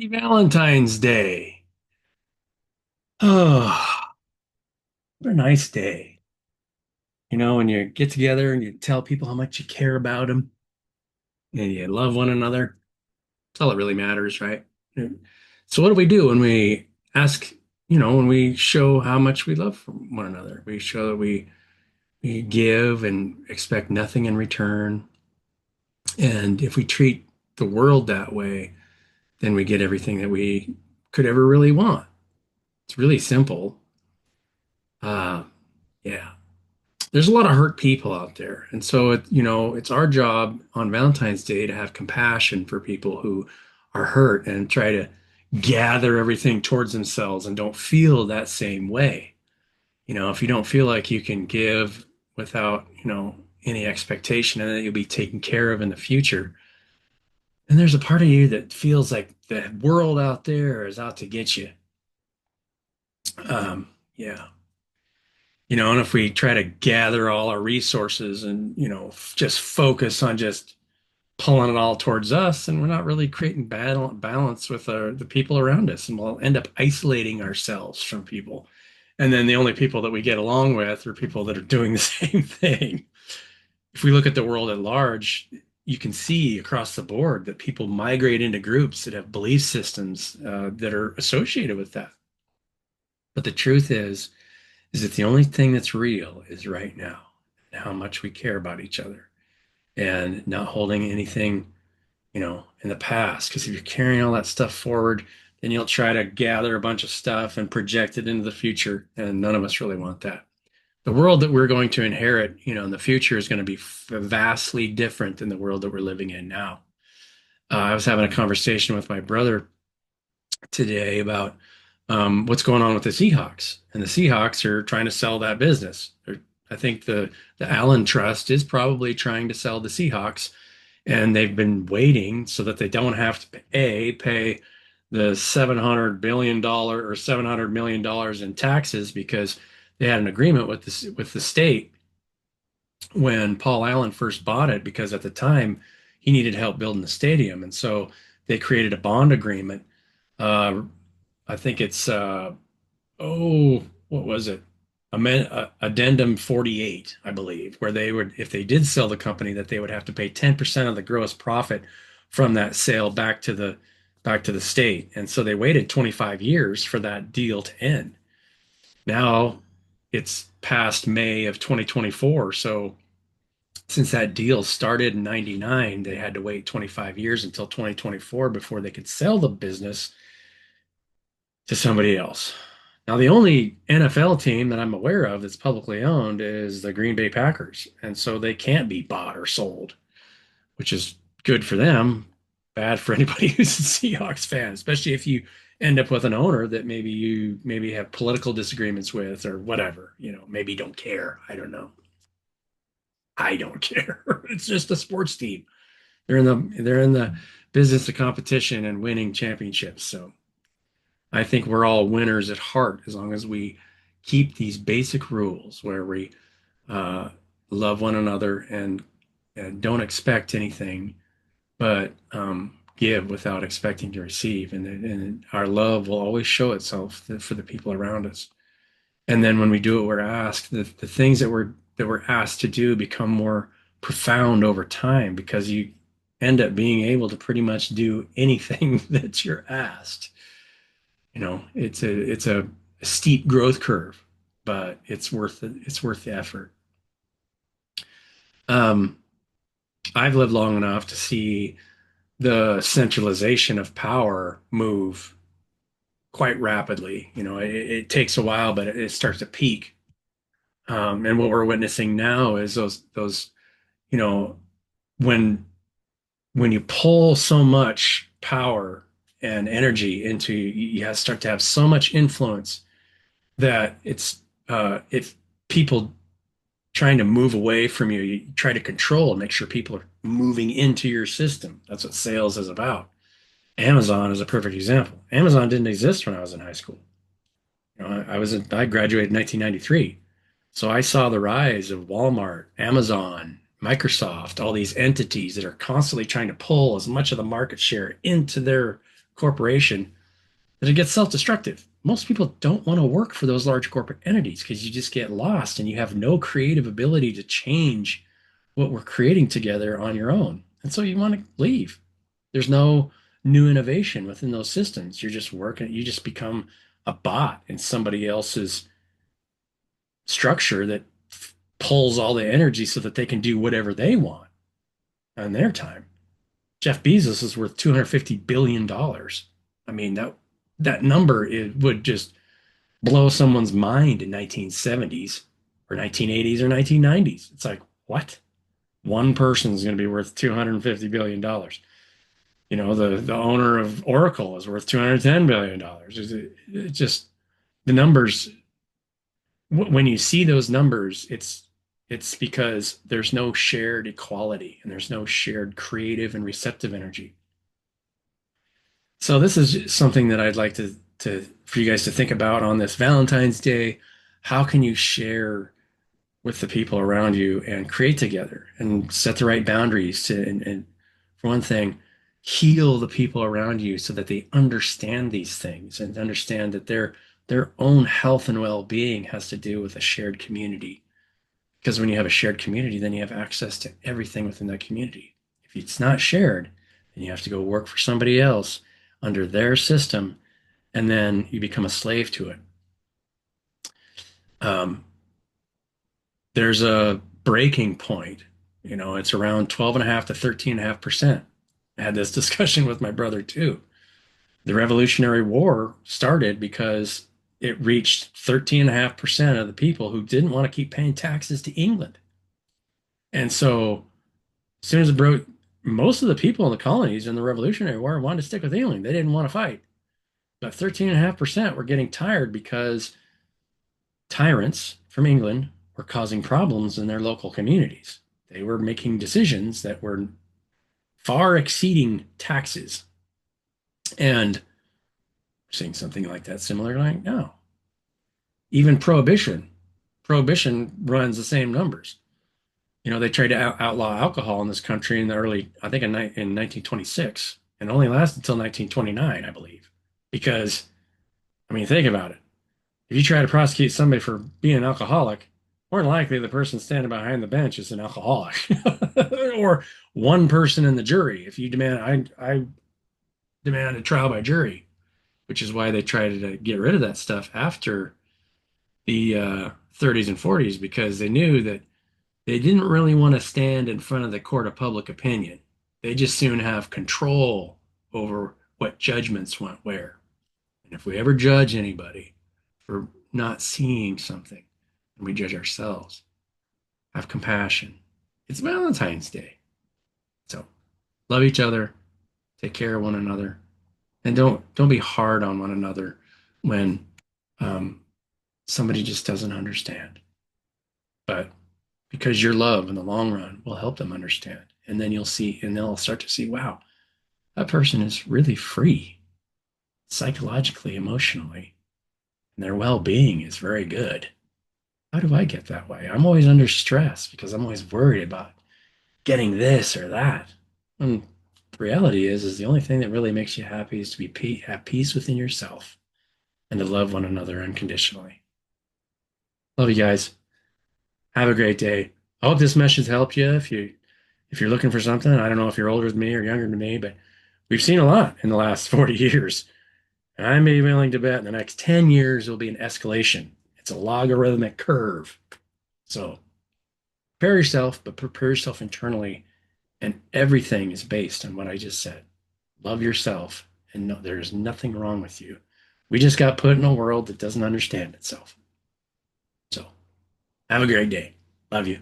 Happy Valentine's Day. Oh, what a nice day. When you get together and you tell people how much you care about them and you love one another, that's all that really matters, right? So what do we do when we ask, when we show how much we love one another? We show that we give and expect nothing in return. And if we treat the world that way, then we get everything that we could ever really want. It's really simple. Uh, yeah. There's a lot of hurt people out there. And so it's our job on Valentine's Day to have compassion for people who are hurt and try to gather everything towards themselves and don't feel that same way. If you don't feel like you can give without, any expectation and that you'll be taken care of in the future, and there's a part of you that feels like the world out there is out to get you. Yeah. And if we try to gather all our resources and, just focus on just pulling it all towards us, and we're not really creating balance with the people around us, and we'll end up isolating ourselves from people. And then the only people that we get along with are people that are doing the same thing. If we look at the world at large, you can see across the board that people migrate into groups that have belief systems that are associated with that. But the truth is that the only thing that's real is right now and how much we care about each other and not holding anything, in the past. Because if you're carrying all that stuff forward, then you'll try to gather a bunch of stuff and project it into the future. And none of us really want that. The world that we're going to inherit, in the future is going to be vastly different than the world that we're living in now. I was having a conversation with my brother today about what's going on with the Seahawks, and the Seahawks are trying to sell that business. I think the Allen Trust is probably trying to sell the Seahawks, and they've been waiting so that they don't have to pay the $700 billion or $700 million in taxes because they had an agreement with the state when Paul Allen first bought it because at the time he needed help building the stadium, and so they created a bond agreement. Uh, I think it's what was it? Addendum 48, I believe, where they would, if they did sell the company, that they would have to pay 10% of the gross profit from that sale back to the state. And so they waited 25 years for that deal to end. Now it's past May of 2024. So since that deal started in 99, they had to wait 25 years until 2024 before they could sell the business to somebody else. Now, the only NFL team that I'm aware of that's publicly owned is the Green Bay Packers. And so they can't be bought or sold, which is good for them, bad for anybody who's a Seahawks fan, especially if you end up with an owner that maybe have political disagreements with or whatever, maybe don't care. I don't know. I don't care. It's just a sports team. They're in the business of competition and winning championships. So I think we're all winners at heart as long as we keep these basic rules where we uh, love one another and don't expect anything, but give without expecting to receive. And our love will always show itself for the people around us. And then when we do what we're asked, the things that we're asked to do become more profound over time because you end up being able to pretty much do anything that you're asked. It's a steep growth curve, but it's worth the effort. Um, I've lived long enough to see the centralization of power move quite rapidly. It takes a while, but it starts to peak. And what we're witnessing now is those, you know, when when you pull so much power and energy into, you start to have so much influence that if people trying to move away from you, you try to control and make sure people are moving into your system. That's what sales is about. Amazon is a perfect example. Amazon didn't exist when I was in high school. I graduated in 1993. So I saw the rise of Walmart, Amazon, Microsoft, all these entities that are constantly trying to pull as much of the market share into their corporation, that it gets self-destructive. Most people don't want to work for those large corporate entities because you just get lost and you have no creative ability to change what we're creating together on your own. And so you want to leave. There's no new innovation within those systems. You're just working, you just become a bot in somebody else's structure that pulls all the energy so that they can do whatever they want on their time. Jeff Bezos is worth $250 billion. I mean, that number it would just blow someone's mind in 1970s or 1980s or 1990s. It's like, what? One person's going to be worth $250 billion. The owner of Oracle is worth $210 billion. It just the numbers when you see those numbers, it's because there's no shared equality and there's no shared creative and receptive energy. So this is something that I'd like to for you guys to think about on this Valentine's Day. How can you share with the people around you and create together and set the right boundaries and for one thing, heal the people around you so that they understand these things and understand that their own health and well-being has to do with a shared community. Because when you have a shared community, then you have access to everything within that community. If it's not shared, then you have to go work for somebody else under their system, and then you become a slave to it. Um, there's a breaking point. It's around 12.5 to 13.5%. I had this discussion with my brother too. The Revolutionary War started because it reached 13.5% of the people who didn't want to keep paying taxes to England. And so, as soon as it broke, most of the people in the colonies in the Revolutionary War wanted to stick with England. They didn't want to fight. But 13.5% were getting tired because tyrants from England were causing problems in their local communities. They were making decisions that were far exceeding taxes. And seeing something like that similar, like, no. Even prohibition runs the same numbers. They tried to outlaw alcohol in this country in the early, I think in 1926, and only lasted until 1929, I believe. Because, I mean, think about it. If you try to prosecute somebody for being an alcoholic, more than likely the person standing behind the bench is an alcoholic, or one person in the jury. If you I demand a trial by jury, which is why they tried to get rid of that stuff after the 30s and 40s, because they knew that they didn't really want to stand in front of the court of public opinion. They just soon have control over what judgments went where. And if we ever judge anybody for not seeing something, and we judge ourselves, have compassion. It's Valentine's Day. So love each other, take care of one another, and don't be hard on one another when um, somebody just doesn't understand. But because your love in the long run will help them understand. And then you'll see, and they'll start to see, wow, that person is really free psychologically, emotionally, and their well being is very good. How do I get that way? I'm always under stress because I'm always worried about getting this or that. And the reality is the only thing that really makes you happy is to have peace within yourself and to love one another unconditionally. Love you guys. Have a great day. I hope this message helped you. If you're looking for something, I don't know if you're older than me or younger than me, but we've seen a lot in the last 40 years. And I may be willing to bet in the next 10 years will be an escalation. It's a logarithmic curve. So prepare yourself, but prepare yourself internally. And everything is based on what I just said. Love yourself, and no, there's nothing wrong with you. We just got put in a world that doesn't understand itself. So have a great day. Love you.